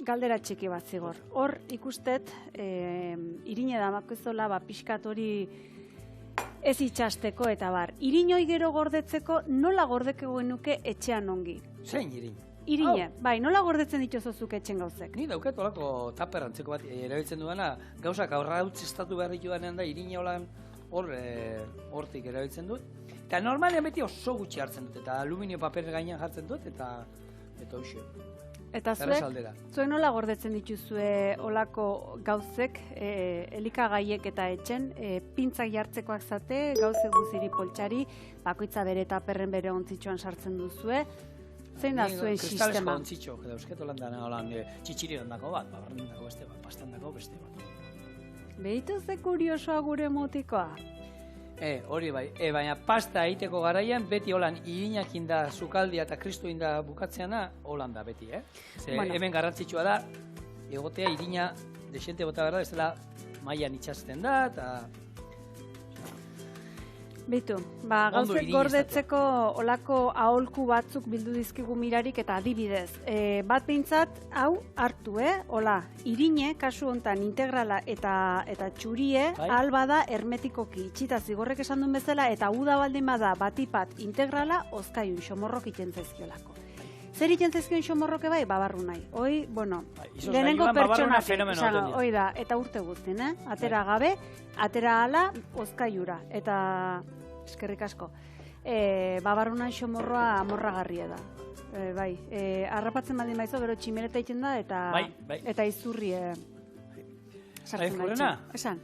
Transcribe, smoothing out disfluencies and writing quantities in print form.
Galdera txiki bat zigor. Hor ikustet, irine damakozola pixkat hori ez itxasteko eta bar. Irinoi gero gordetzeko nola gordeko genuke etxean ongi? Zein irin? Irine, bai, nola gordetzen dituzozuk etxen gauzek? Ni dauket olako taper antzeko bat erabiltzen duena, gauzak aurra utzistatu behar dituanean da, irine holan hortik erabiltzen dut. Eta normalean beti oso gutxi hartzen dut, eta aluminio paper gainean jartzen dut, eta hoxe. Eta zuek nola gordetzen dituzue olako gauzek, elikagaiek eta etxen, pintzak jartzekoak zate, gauzek guziri poltsari, bakoitza bere taperren bere ontzitxoan sartzen duzue, zein da zuen sistema? Kristalesko ontzitxo, dauzket holan txitxiri ondako bat, barrendako beste bat, pastandako beste bat. Behitu ze kuriosoa gure motikoa? Hori bai, baina pasta egiteko garaian beti holan irinak inda sukaldia eta kristo inda bukatzeana holan da beti, Hemen garrantzitsua da, egotea irina desente bota behar da, ez dela mailan itxasten da, eta... Beitu, gauzek gordetzeko olako aholku batzuk bildu dizkigu mirarik eta adibidez. Bat behintzat, hau hartu, hola, irine, kasu hontan integrala eta txurie, alba da hermetikoki itxita zigorrek esan duen bezala, eta uda baldin bada batipat integrala, ozkaiun xomorrok iten zaizkiolako. Zer iten zaizkion xomorroke bai? Babarru nahi. Hoi, bueno, lehenengo pertsona, hoi da, eta urte guztien, atera gabe, atera ala, ozkaiura, eta eskerrik asko. Babarrunan xomorroa amorragarria da. Bai, harrapatzen baldin baizo, gero tximereta iten da, eta izurri sartzen da. Bai, Esan.